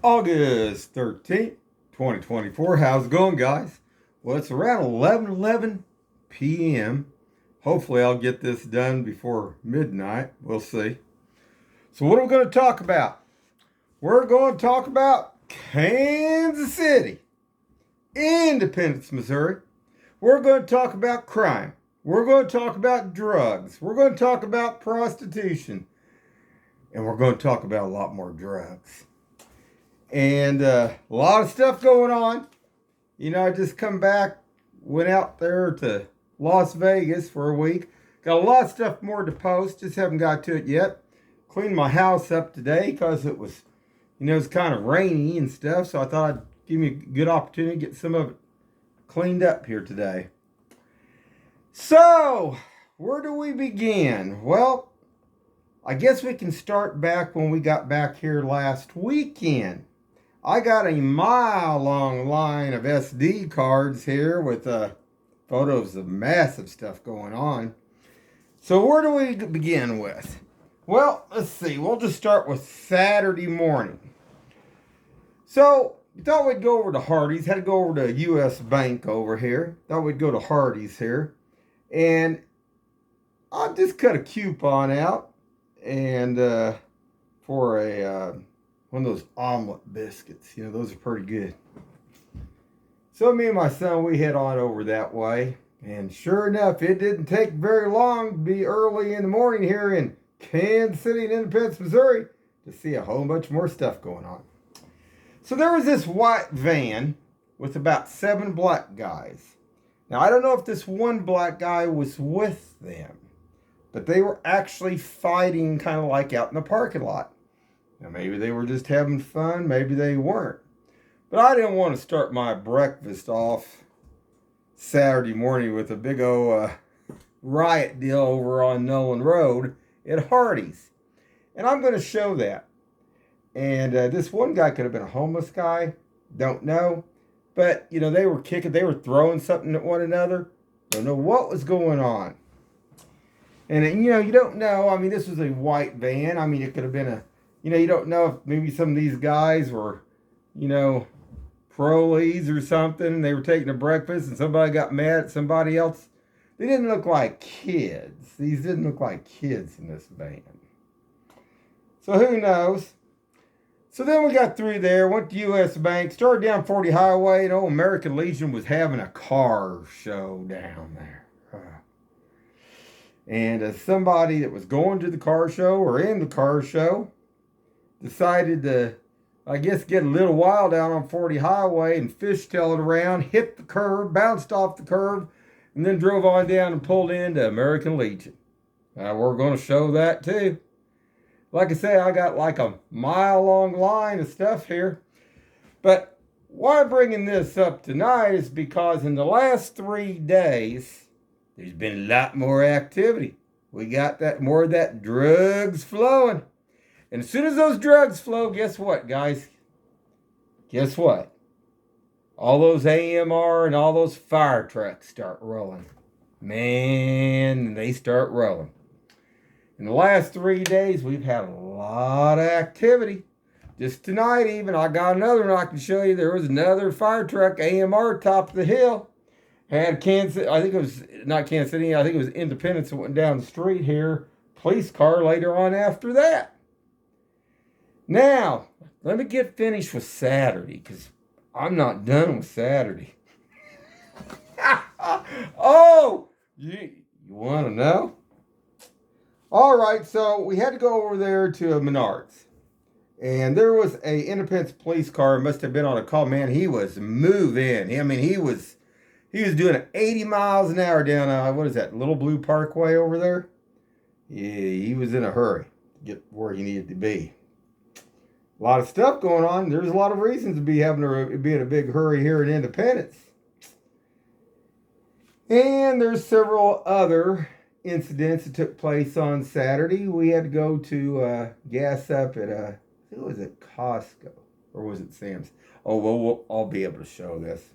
August 13th, 2024. How's it going, guys? Well, it's around 11 p.m. Hopefully, I'll get this done before midnight. We'll see. So, what are we going to talk about? We're going to talk about Kansas City, Independence, Missouri. We're going to talk about crime. We're going to talk about drugs. We're going to talk about prostitution. And we're going to talk about a lot more drugs. And a lot of stuff going on. You know, I just come back, went out there to Las Vegas for a week. Got a lot of stuff more to post, just haven't got to it yet. Cleaned my house up today because it was, it's kind of rainy and stuff. So I thought I'd give me a good opportunity to get some of it cleaned up here today. So, where do we begin? Well, I guess we can start back when we got back here last weekend. I got a mile-long line of SD cards here with photos of massive stuff going on. So where do we begin with? Well, let's see. We'll just start with Saturday morning. So, we thought we'd go over to Hardee's. Had to go over to U.S. Bank over here. Thought we'd go to Hardee's here. And I just cut a coupon out and for a one of those omelet biscuits. Those are pretty good. So me and my son, we head on over that way. And sure enough, it didn't take very long to be early in the morning here in Kansas City and Independence, Missouri, to see a whole bunch more stuff going on. So there was this white van with about 7 black guys. Now, I don't know if this one black guy was with them, but they were actually fighting kind of like out in the parking lot. Now, maybe they were just having fun. Maybe they weren't. But I didn't want to start my breakfast off Saturday morning with a big old riot deal over on Nolan Road at Hardee's. And I'm going to show that. And this one guy could have been a homeless guy. Don't know. But, they were kicking. They were throwing something at one another. Don't know what was going on. And, you don't know. I mean, this was a white van. I mean, it could have been you don't know if maybe some of these guys were, prolies or something. And they were taking a breakfast and somebody got mad at somebody else. They didn't look like kids. These didn't look like kids in this van. So who knows? So then we got through there, went to U.S. Bank, started down 40 Highway, and old American Legion was having a car show down there. And somebody that was going to the car show or in the car show decided to, I guess, get a little wild out on 40 Highway and fishtailed around, hit the curb, bounced off the curb, and then drove on down and pulled into American Legion. We're going to show that too. Like I say, I got like a mile-long line of stuff here. But why I'm bringing this up tonight is because in the last 3 days, there's been a lot more activity. We got that more of that drugs flowing. And as soon as those drugs flow, guess what, guys? Guess what? All those AMR and all those fire trucks start rolling. Man, they start rolling. In the last 3 days, we've had a lot of activity. Just tonight even, I got another one I can show you. There was another fire truck, AMR, top of the hill. Had Kansas, I think it was, not Kansas City, I think it was Independence that went down the street here. Police car later on after that. Now, let me get finished with Saturday, because I'm not done with Saturday. Oh, you want to know? All right, so we had to go over there to Menards. And there was a Independence police car, must have been on a call. Man, he was moving. I mean, he was doing 80 miles an hour down, what is that, Little Blue Parkway over there? Yeah, he was in a hurry to get where he needed to be. A lot of stuff going on. There's a lot of reasons to be in a big hurry here in Independence. And there's several other incidents that took place on Saturday. We had to go to gas up at was it Costco or was it Sam's? Oh, well, I'll be able to show this.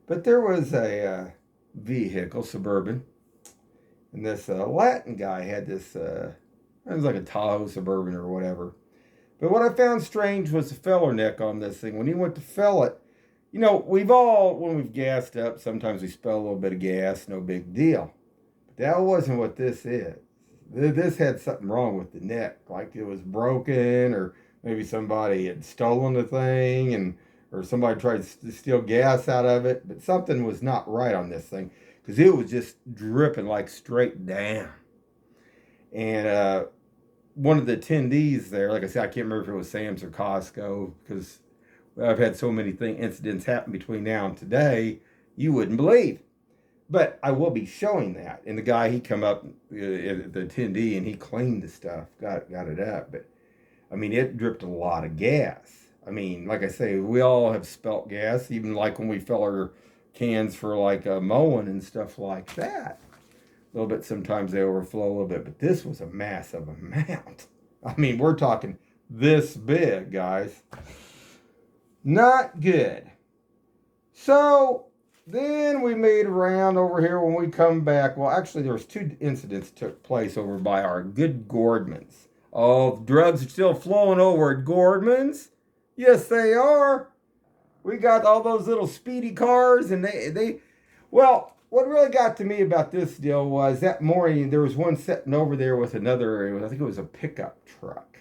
But there was a vehicle, Suburban, and this Latin guy had this, it was like a Tahoe Suburban or whatever. But what I found strange was the feller neck on this thing. When he went to fill it, you know, we've all, when we've gassed up, sometimes we spill a little bit of gas, no big deal. But that wasn't what this is. This had something wrong with the neck, like it was broken, or maybe somebody had stolen the thing, or somebody tried to steal gas out of it. But something was not right on this thing because it was just dripping like straight down. And one of the attendees there, like I said, I can't remember if it was Sam's or Costco, because I've had so many incidents happen between now and today, you wouldn't believe. But I will be showing that. And the guy, he come up, the attendee, and he cleaned the stuff, got it up. But, I mean, it dripped a lot of gas. I mean, like I say, we all have spelt gas, even like when we fill our cans for like mowing and stuff like that. A little bit, sometimes they overflow a little bit, but this was a massive amount. I mean, we're talking this big, guys. Not good. So then we made around over here when we come back. Well, actually, there was 2 incidents took place over by our good Gordmans. Oh, the drugs are still flowing over at Gordmans. Yes, they are. We got all those little speedy cars, and well, what really got to me about this deal was that morning there was one sitting over there with another, I think it was a pickup truck.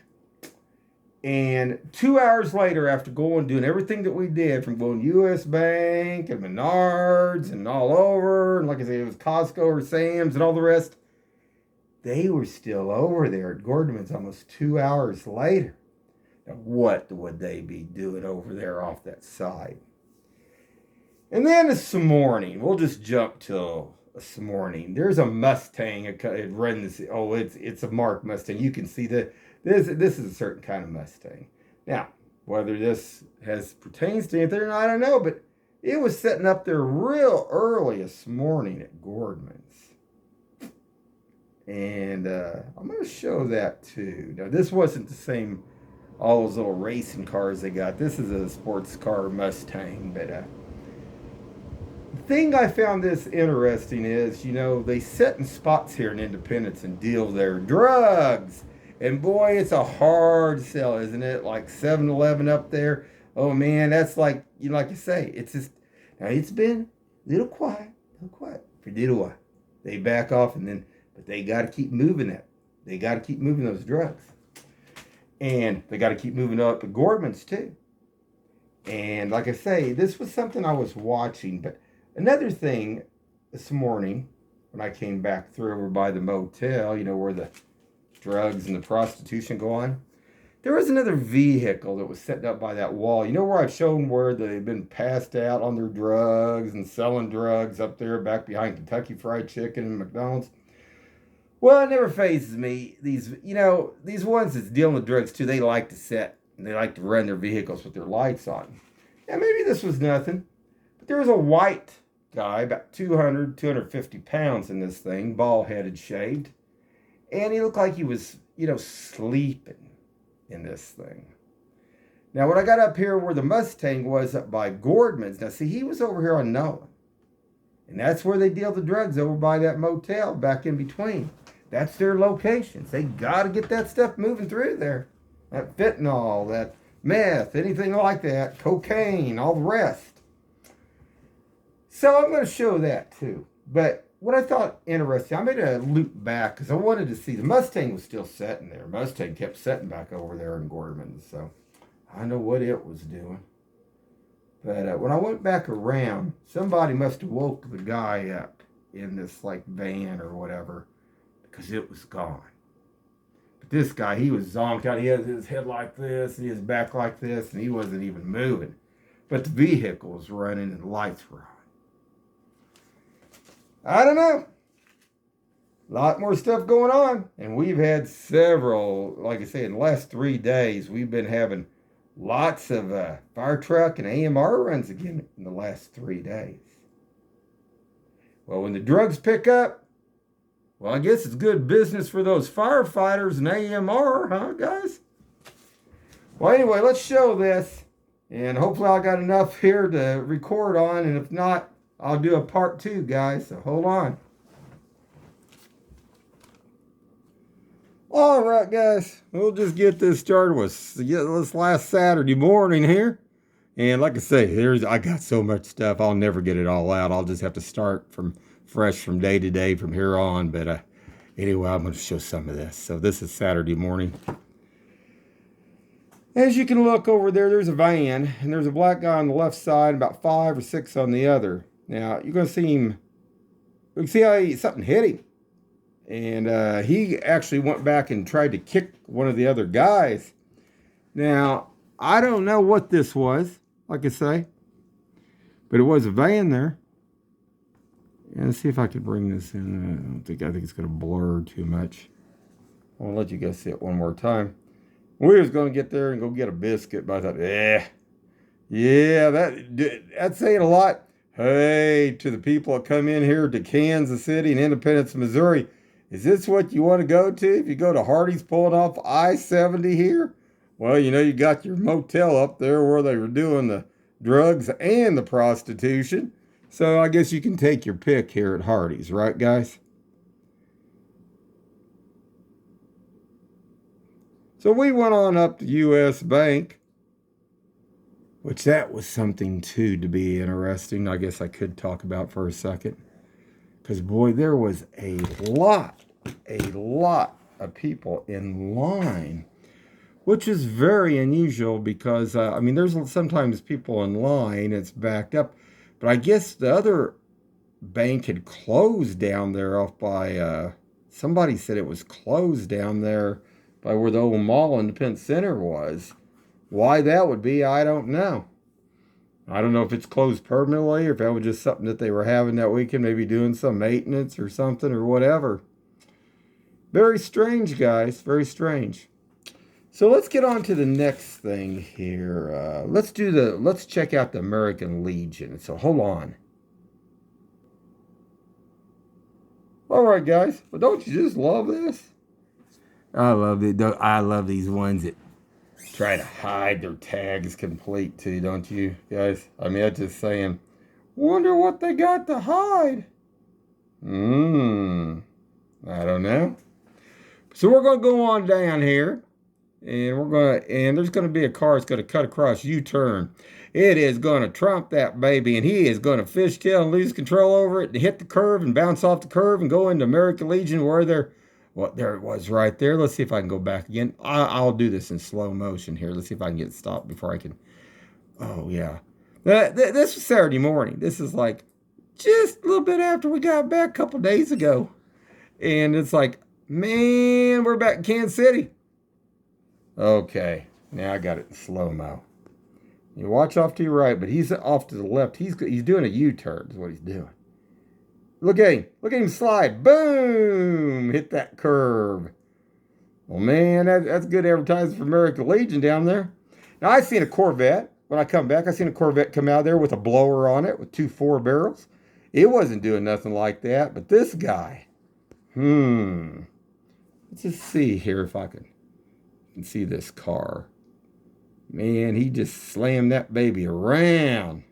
And 2 hours later, after doing everything that we did, from going U.S. Bank and Menards and all over, and like I said, it was Costco or Sam's and all the rest, they were still over there at Gordon's almost 2 hours later. Now, what would they be doing over there off that side? And then this morning, we'll just jump to this morning. There's a Mustang. It runs. Oh, it's a marked Mustang. You can see that this is a certain kind of Mustang. Now, whether this pertains to anything or not, I don't know. But it was sitting up there real early this morning at Gordman's, and I'm going to show that too. Now, this wasn't the same. All those little racing cars they got. This is a sports car Mustang, but. The thing I found this interesting is, you know, they sit in spots here in Independence and deal their drugs. And boy, it's a hard sell, isn't it? Like 7-Eleven up there. Oh man, that's like you say, it's just, now it's been a little quiet for a little while. They back off but they got to keep moving it. They got to keep moving those drugs. And they got to keep moving up the Gordmans too. And like I say, this was something I was watching, but another thing this morning when I came back through over by the motel, you know, where the drugs and the prostitution go on, there was another vehicle that was set up by that wall. You know where I've shown where they've been passed out on their drugs and selling drugs up there back behind Kentucky Fried Chicken and McDonald's? Well, it never phases me. These ones that's dealing with drugs too, they like to sit and they like to run their vehicles with their lights on. Yeah, maybe this was nothing. There was a white guy, about 250 pounds in this thing, bald-headed, shaved. And he looked like he was, sleeping in this thing. Now, when I got up here where the Mustang was up by Gordman's, now see, he was over here on Nolan. And that's where they deal the drugs, over by that motel back in between. That's their locations. They got to get that stuff moving through there. That fentanyl, that meth, anything like that, cocaine, all the rest. So I'm going to show that too. But what I thought interesting, I made a loop back because I wanted to see. The Mustang was still sitting there. Mustang kept sitting back over there in Gordman's. So I know what it was doing. But when I went back around, somebody must have woke the guy up in this like van or whatever, because it was gone. But this guy, he was zonked out. He had his head like this and his back like this, and he wasn't even moving. But the vehicle was running and the lights were on. I don't know. A lot more stuff going on. And we've had several, like I say, in the last 3 days, we've been having lots of fire truck and AMR runs again in the last 3 days. Well, when the drugs pick up, well, I guess it's good business for those firefighters and AMR, huh, guys? Well, anyway, let's show this. And hopefully I got enough here to record on. And if not, I'll do a part 2, guys, so hold on. All right, guys, we'll just get this started with this last Saturday morning here. And like I say, I got so much stuff, I'll never get it all out. I'll just have to start from fresh from day to day from here on. But anyway, I'm going to show some of this. So this is Saturday morning. As you can look over there, there's a van, and there's a black guy on the left side, about 5 or 6 on the other. Now, you're going to see him, you can see how something hit him. And he actually went back and tried to kick one of the other guys. Now, I don't know what this was, like I say, but it was a van there. And let's see if I can bring this in. I think it's going to blur too much. I'll let you guys see it one more time. We was going to get there and go get a biscuit, but I thought, yeah, that's saying a lot. Hey, to the people that come in here to Kansas City and Independence, Missouri, is this what you want to go to if you go to Hardee's pulling off I-70 here? Well, you got your motel up there where they were doing the drugs and the prostitution. So I guess you can take your pick here at Hardee's, right, guys? So we went on up to U.S. Bank, which that was something, too, to be interesting. I guess I could talk about for a second. Because, boy, there was a lot of people in line, which is very unusual because, there's sometimes people in line, it's backed up. But I guess the other bank had closed down there off by, somebody said it was closed down there by where the old mall Independence Center was. Why that would be, I don't know. I don't know if it's closed permanently or if that was just something that they were having that weekend, maybe doing some maintenance or something or whatever. Very strange, guys. Very strange. So let's get on to the next thing here. Let's check out the American Legion. So hold on. All right, guys. Well, don't you just love this? I love it. I love these ones that try to hide their tags complete too, don't you guys? I'm just saying, wonder what they got to hide. I don't know. So we're going to go on down here, and there's going to be a car that's going to cut across U-turn. It is going to trump that baby, and he is going to fishtail and lose control over it and hit the curve and bounce off the curve and go into American Legion where there it was right there. Let's see if I can go back again. I'll do this in slow motion here. Let's see if I can get stopped before I can. Oh, yeah. This was Saturday morning. This is like just a little bit after we got back a couple days ago. And it's like, man, we're back in Kansas City. Okay. Now I got it in slow-mo. You watch off to your right, but he's off to the left. He's doing a U-turn is what he's doing. Look at him. Look at him slide. Boom! Hit that curve. Well, man, that's good advertising for American Legion down there. Now, I seen a Corvette. When I come back, I seen a Corvette come out there with a blower on it with 2 4-barrels. It wasn't doing nothing like that, but this guy. Let's just see here if I can see this car. Man, he just slammed that baby around.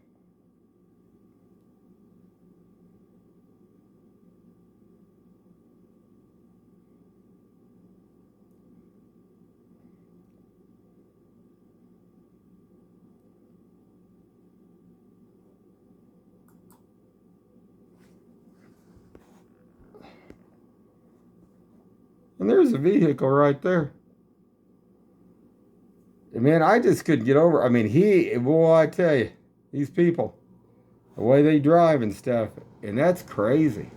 And there's a vehicle right there. And man, I just couldn't get over. Boy, I tell you, these people, the way they drive and stuff, and that's crazy.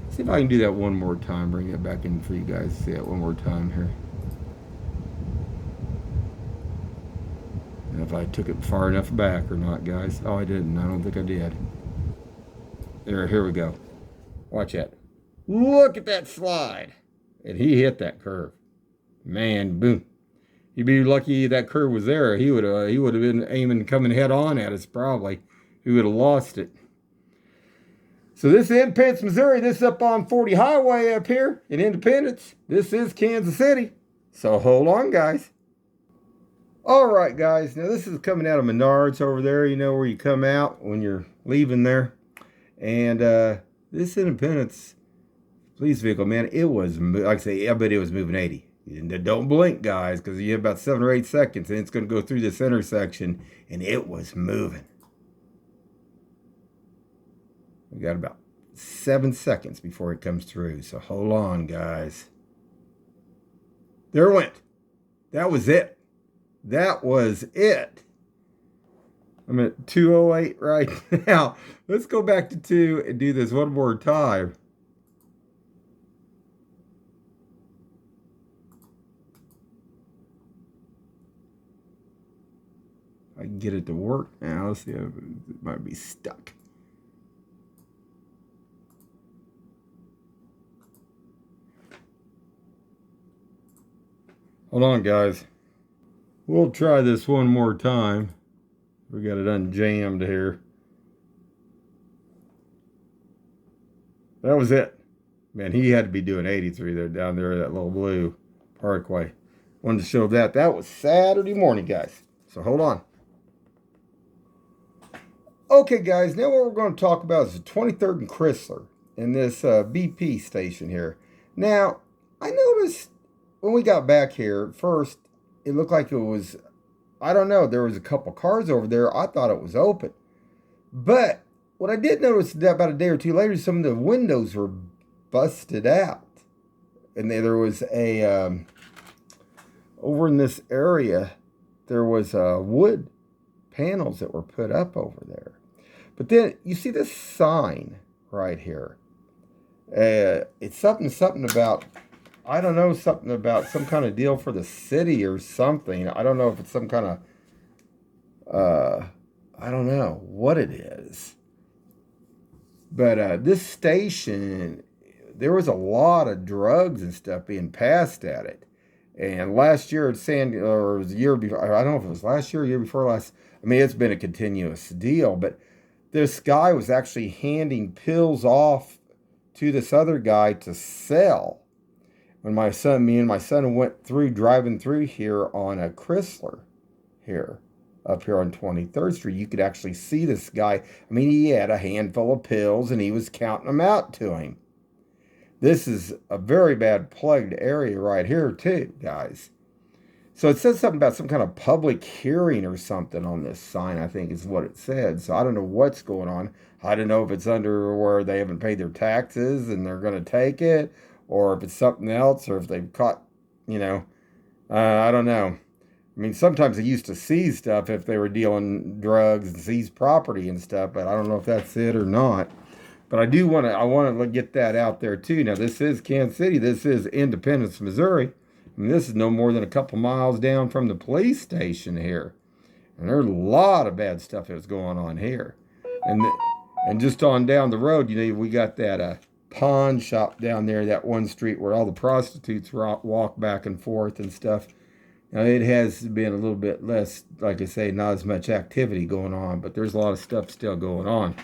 See if I can do that one more time. Bring it back in for you guys to see it one more time here. And if I took it far enough back or not, guys. Oh, I didn't. I don't think I did. Here we go. Watch that. Look at that slide. And he hit that curve. Man, boom. He'd be lucky that curve was there. He would have been aiming, coming head on at us probably. He would have lost it. So this is Independence, Missouri. This is up on 40 Highway up here in Independence. This is Kansas City. So hold on, guys. All right, guys. Now this is coming out of Menards over there. You know where you come out when you're leaving there. And this Independence police vehicle, man, it was, like I say, I bet it was moving 80. And then don't blink, guys, because you have about 7 or 8 seconds, and it's going to go through this intersection, and it was moving. We got about 7 seconds before it comes through, so hold on, guys. There it went. That was it. That was it. I'm at 2:08 right now. Let's go back to 2 and do this one more time. I can get it to work now. Let's see if it might be stuck. Hold on, guys. We'll try this one more time. We got it unjammed here. That was it. Man, he had to be doing 83 there down there, that little blue parkway. Wanted to show that. That was Saturday morning, guys. So hold on. Okay, guys, now what we're going to talk about is the 23rd and Chrysler in this BP station here. Now, I noticed when we got back here, at first, it looked like it was, I don't know, there was a couple cars over there. I thought it was open. But what I did notice that about a day or two later, some of the windows were busted out. And there was a, over in this area, there was wood panels that were put up over there. But then you see this sign right here. It's something about, I don't know, something about some kind of deal for the city or something. I don't know if it's some kind of, I don't know what it is. But this station, there was a lot of drugs and stuff being passed at it. And last year at or it was the year before, I don't know if it was last year or year before last. I mean, it's been a continuous deal, but this guy was actually handing pills off to this other guy to sell. When me and my son went through, driving through here on a Chrysler here, up here on 23rd Street, you could actually see this guy. I mean, he had a handful of pills and he was counting them out to him. This is a very bad plugged area right here too, guys. So it says something about some kind of public hearing or something on this sign, I think is what it said. So I don't know what's going on. I don't know if it's under where they haven't paid their taxes and they're going to take it, or if it's something else, or if they've caught, I don't know. I mean, sometimes they used to seize stuff if they were dealing drugs and seize property and stuff, but I don't know if that's it or not. But I want to get that out there too. Now, this is Kansas City. This is Independence, Missouri. I mean, this is no more than a couple miles down from the police station here. And there's a lot of bad stuff that's going on here. And just on down the road, we got that pawn shop down there, that one street where all the prostitutes walk back and forth and stuff. Now, it has been a little bit less, like I say, not as much activity going on, but there's a lot of stuff still going on.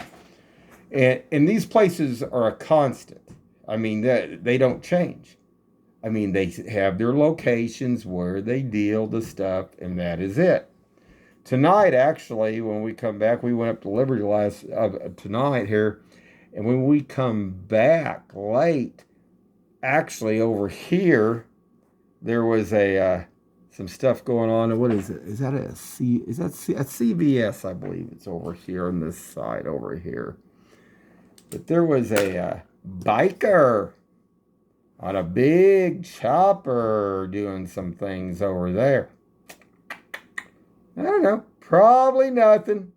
And these places are a constant. I mean, they don't change. I mean, they have their locations where they deal the stuff, and that is it. Tonight, actually, when we come back, we went up to Liberty tonight here, and when we come back late, actually over here, there was some stuff going on. What is it? Is that a CVS? I believe it's over here on this side over here. But there was a biker on a big chopper doing some things over there. I don't know. Probably nothing.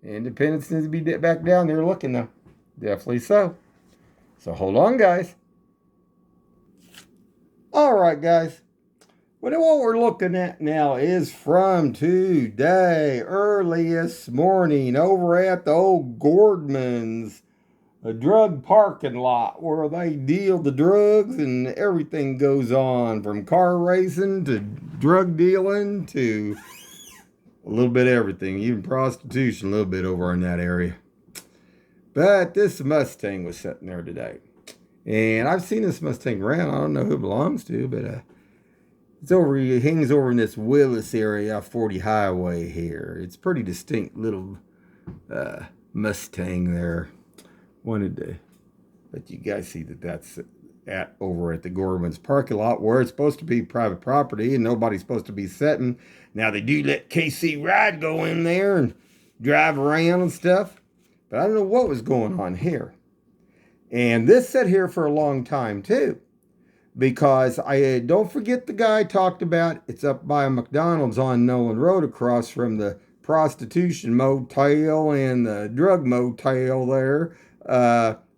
Independence needs to be back down there looking, though. Definitely so. So hold on, guys. All right, guys. Well, what we're looking at now is from today, earliest morning, over at the old Gordman's, a drug parking lot where they deal the drugs and everything goes on, from car racing to drug dealing to a little bit of everything, even prostitution a little bit over in that area. But this Mustang was sitting there today. And I've seen this Mustang around. I don't know who it belongs to, but it hangs over in this Willis area off 40 Highway here. It's a pretty distinct little Mustang there. Wanted to let you guys see that's over at the Gorman's parking lot where it's supposed to be private property and nobody's supposed to be sitting. Now they do let KC Ride go in there and drive around and stuff, but I don't know what was going on here. And this sat here for a long time too, because I don't forget the guy I talked about. It's up by a McDonald's on Nolan Road across from the prostitution motel and the drug motel there,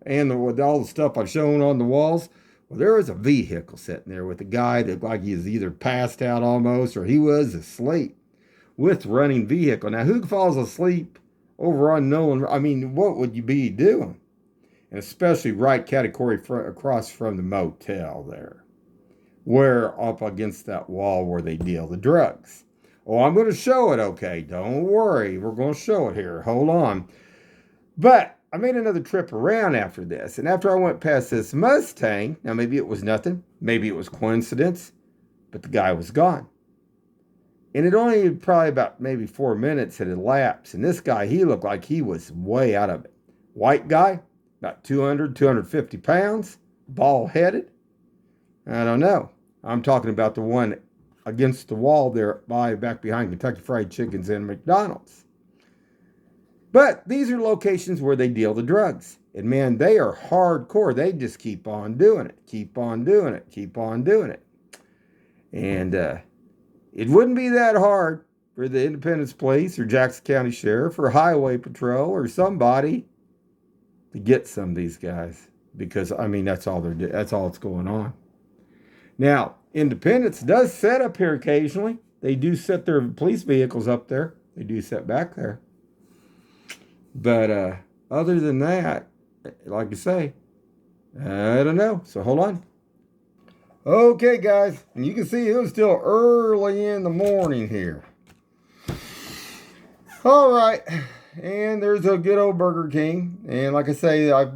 and with all the stuff I've shown on the walls. Well, there was a vehicle sitting there with a guy that looked like he was either passed out almost or he was asleep with running vehicle. Now, who falls asleep over on Nolan? I mean, what would you be doing? And especially right category across from the motel there, where up against that wall where they deal the drugs. Oh, I'm going to show it, okay? Don't worry. We're going to show it here. Hold on. But I made another trip around after this. And after I went past this Mustang, now maybe it was nothing. Maybe it was coincidence. But the guy was gone. And it only probably about maybe 4 minutes had elapsed. And this guy, he looked like he was way out of it. White guy, about 250 pounds, bald-headed. I don't know. I'm talking about the one against the wall there back behind Kentucky Fried Chickens and McDonald's. But these are locations where they deal the drugs. And man, they are hardcore. They just keep on doing it, keep on doing it, keep on doing it. And it wouldn't be that hard for the Independence Police or Jackson County Sheriff or Highway Patrol or somebody to get some of these guys. Because, I mean, that's all that's going on. Now, Independence does set up here occasionally. They do set their police vehicles up there. They do set back there. But other than that, like I say, I don't know. So hold on. Okay, guys. And you can see it was still early in the morning here. All right. And there's a good old Burger King. And like I say, I've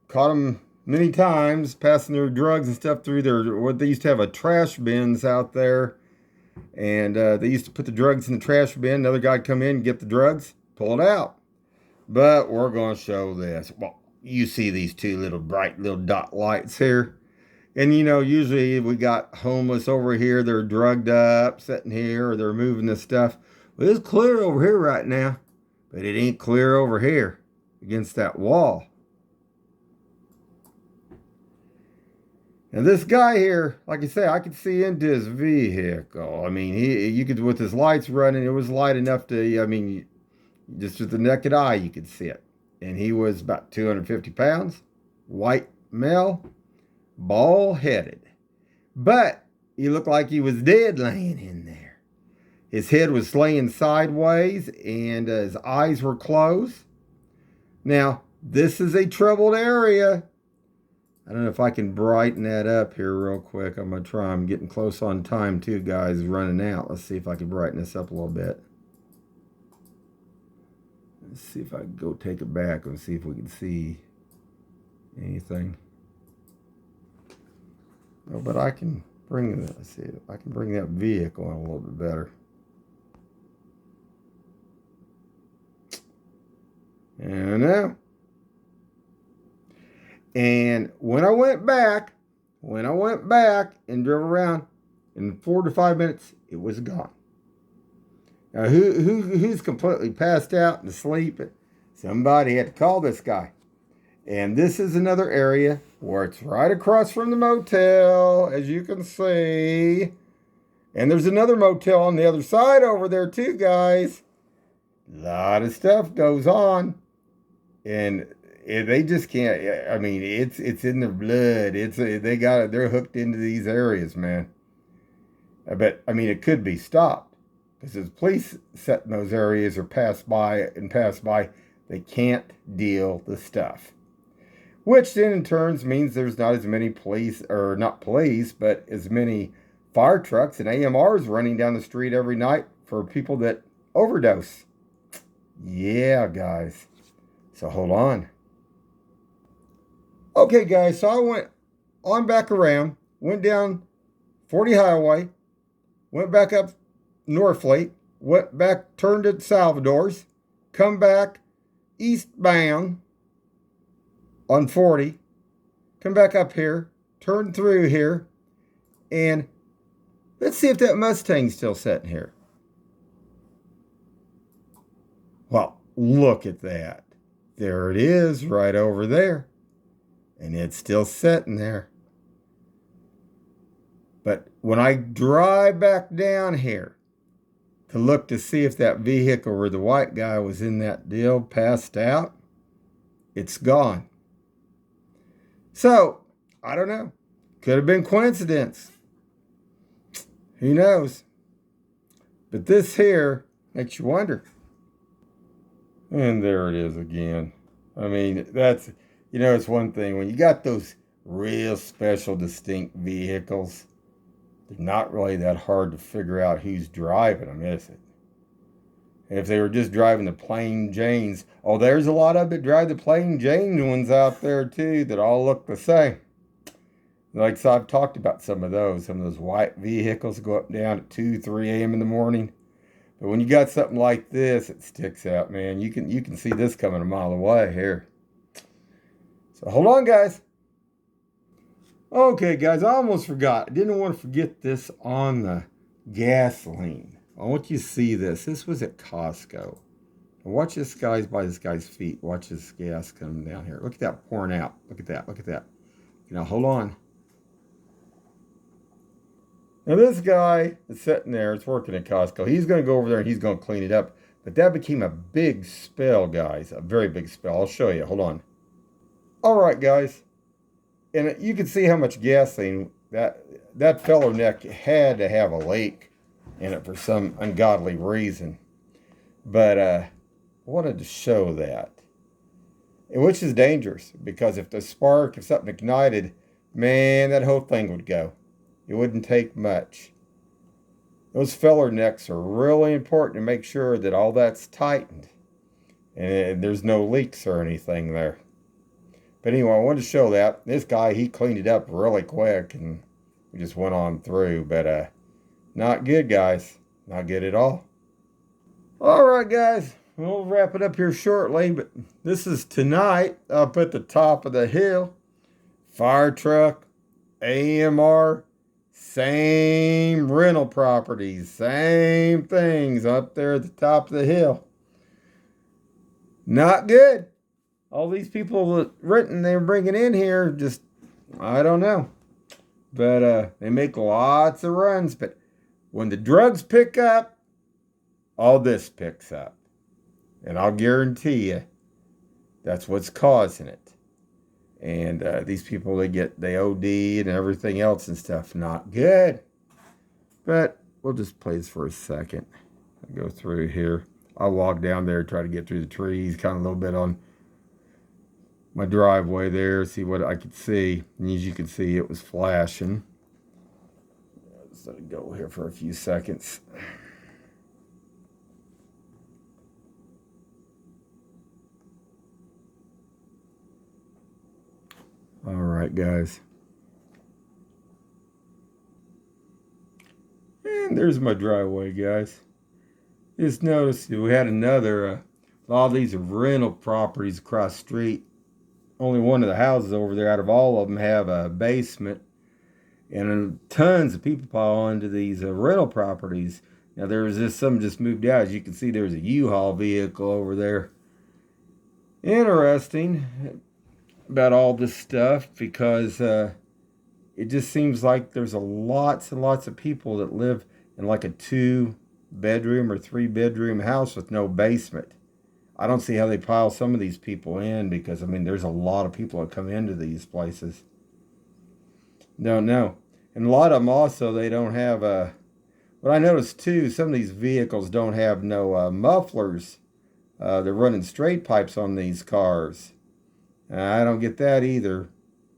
caught them many times passing their drugs and stuff through their, what they used to have a trash bins out there. And they used to put the drugs in the trash bin. Another guy'd come in and get the drugs, pull it out. But we're going to show this. Well, you see these two little bright little dot lights here. And, you know, usually we got homeless over here. They're drugged up, sitting here, or they're moving this stuff. Well, it's clear over here right now. But it ain't clear over here against that wall. And this guy here, like I say, I could see into his vehicle. I mean, you could, with his lights running, it was light enough to, I mean, just with the naked eye, you could see it. And he was about 250 pounds, white male, bald-headed. But he looked like he was dead laying in there. His head was laying sideways, and his eyes were closed. Now, this is a troubled area. I don't know if I can brighten that up here real quick. I'm going to try. I'm getting close on time, too, guys. Running out. Let's see if I can brighten this up a little bit. Let's see if I can go take it back and see if we can see anything. Oh, but I can bring that. Let's see. I can bring that vehicle in a little bit better. And now. And when I went back and drove around, in 4 to 5 minutes, it was gone. Now, who's completely passed out and asleep? Somebody had to call this guy. And this is another area where it's right across from the motel, as you can see. And there's another motel on the other side over there too, guys. A lot of stuff goes on. And they just can't, I mean, it's in their blood. They're hooked into these areas, man. But, I mean, it could be stopped. Because as police set in those areas or pass by, they can't deal the stuff. Which then in turns means there's not as many police, or not police, but as many fire trucks and AMRs running down the street every night for people that overdose. Yeah, guys. So hold on. Okay, guys, so I went on back around, went down 40 Highway, went back up Northfleet, went back, turned at Salvador's, come back eastbound on 40, come back up here, turn through here, and let's see if that Mustang's still sitting here. Well, look at that. There it is, right over there. And it's still sitting there. But when I drive back down here to look to see if that vehicle where the white guy was in that deal passed out, it's gone. So, I don't know. Could have been coincidence. Who knows? But this here makes you wonder. And there it is again. I mean, that's, it's one thing. When you got those real special, distinct vehicles, they're not really that hard to figure out who's driving them, is it? And if they were just driving the plain Janes, there's a lot of it drive the plain Jane ones out there too that all look the same. Like, so I've talked about some of those white vehicles go up and down at 2, 3 a.m. in the morning. But when you got something like this, it sticks out, man. You can see this coming a mile away here. So hold on, guys. Okay, guys, I almost forgot. I didn't want to forget this on the gasoline. I want you to see this. This was at Costco. Watch this guy's by this guy's feet. Watch this gas coming down here. Look at that pouring out. Look at that. Look at that. Now, hold on. Now, this guy is sitting there. It's working at Costco. He's going to go over there and he's going to clean it up. But that became a big spill, guys. A very big spill. I'll show you. Hold on. All right, guys. And you can see how much gasoline that fellow neck had to have a leak in it for some ungodly reason. But I wanted to show that. Which is dangerous, because if something ignited, man, that whole thing would go. It wouldn't take much. Those feller necks are really important to make sure that all that's tightened and there's no leaks or anything there. But anyway, I wanted to show that. This guy, he cleaned it up really quick and we just went on through. But not good, guys. Not good at all. All right, guys. We'll wrap it up here shortly. But this is tonight up at the top of the hill. Fire truck, AMR, same rental properties, same things up there at the top of the hill. Not good. All these people that they were bringing in here, just, I don't know. But they make lots of runs. But when the drugs pick up, all this picks up. And I'll guarantee you, that's what's causing it. And these people, they OD and everything else and stuff. Not good. But we'll just play this for a second. I'll go through here. I'll walk down there, try to get through the trees, kind of a little bit on my driveway there, see what I could see. And as you can see, it was flashing. Let's let it go here for a few seconds. All right, guys. And there's my driveway, guys. Just noticed we had another, a lot of these are rental properties across the street. Only one of the houses over there out of all of them have a basement. And tons of people pile into these rental properties. Now, some just moved out. As you can see, there's a U-Haul vehicle over there. Interesting about all this stuff, because it just seems like there's lots and lots of people that live in like a 2-bedroom or 3-bedroom house with no basement. I don't see how they pile some of these people in, because I mean, there's a lot of people that come into these places. Don't know. And a lot of them also, they don't have what I noticed too, some of these vehicles don't have no mufflers. They're running straight pipes on these cars. I don't get that either.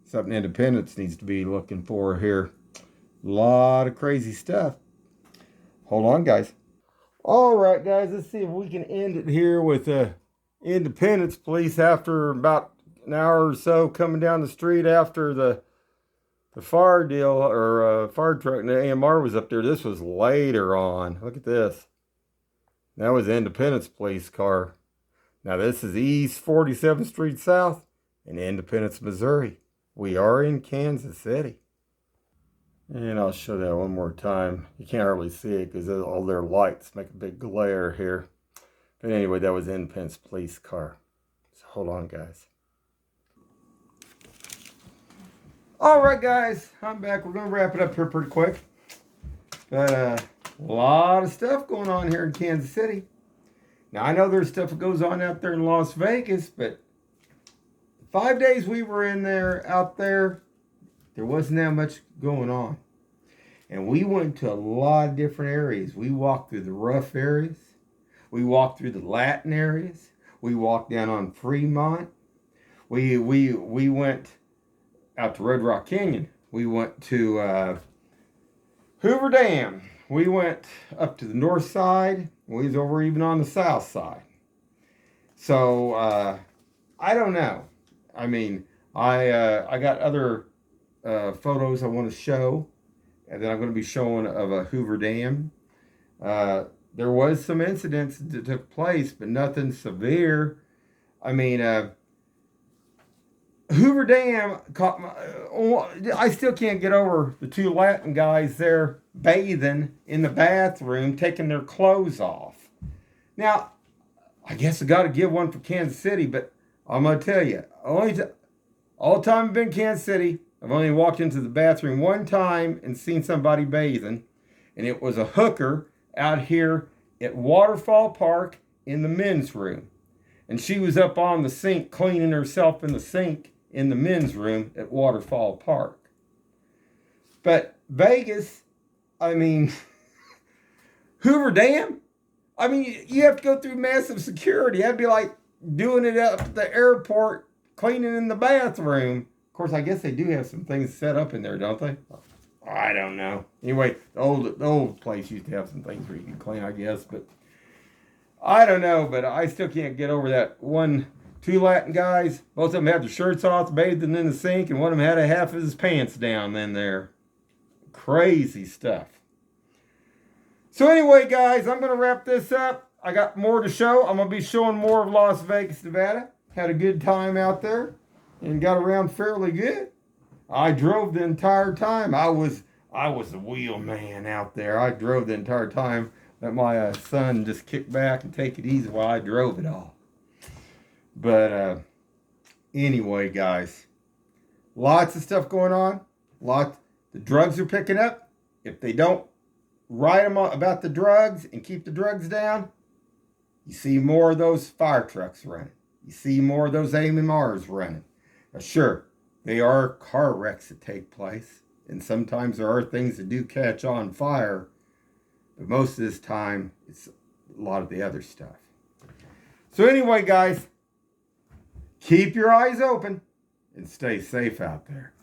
Something Independence needs to be looking for here. A lot of crazy stuff. Hold on, guys. All right, guys. Let's see if we can end it here with Independence Police after about an hour or so coming down the street after the fire deal, or fire truck and the AMR was up there. This was later on. Look at this. That was the Independence Police car. Now, this is East 47th Street South in Independence, Missouri. We are in Kansas City. And I'll show that one more time. You can't hardly see it because all their lights make a big glare here. But anyway, that was Independence police car. So hold on, guys. All right, guys, I'm back. We're going to wrap it up here pretty quick. But a lot of stuff going on here in Kansas City. Now, I know there's stuff that goes on out there in Las Vegas, but 5 days we were out there wasn't that much going on. And we went to a lot of different areas. We walked through the rough areas. We walked through the Latin areas. We walked down on Fremont. We went out to Red Rock Canyon. We went to Hoover Dam. We went up to the north side. We was over even on the south side. So I don't know. I mean, I got other photos I want to show, and then I'm going to be showing of a Hoover Dam. There was some incidents that took place, but nothing severe. I mean, Hoover Dam caught I still can't get over the two Latin guys there bathing in the bathroom, taking their clothes off. Now, I guess I got to give one for Kansas City, but I'm going to tell you, all the time I've been in Kansas City, I've only walked into the bathroom one time and seen somebody bathing, and it was a hooker out here at Waterfall Park in the men's room. And she was up on the sink cleaning herself in the sink in the men's room at Waterfall Park. But Vegas, I mean, Hoover Dam, I mean, you have to go through massive security. That'd be like doing it up at the airport, cleaning in the bathroom. Of course, I guess they do have some things set up in there, don't they? I don't know. Anyway, the old place used to have some things where you can clean, I guess, but I don't know. But I still can't get over that two Latin guys. Both of them had their shirts off, bathing in the sink, and one of them had a half of his pants down in there. Crazy stuff. So anyway, guys, I'm going to wrap this up. I got more to show. I'm going to be showing more of Las Vegas, Nevada. Had a good time out there and got around fairly good. I drove the entire time. I was the wheel man out there. I drove the entire time. Let my son just kick back and take it easy while I drove it all. But anyway, guys, lots of stuff going on. The drugs are picking up. If they don't write them about the drugs and keep the drugs down, you see more of those fire trucks running. You see more of those AMRs running. Now, sure, they are car wrecks that take place, and sometimes there are things that do catch on fire, but most of this time, it's a lot of the other stuff. So anyway, guys, keep your eyes open and stay safe out there.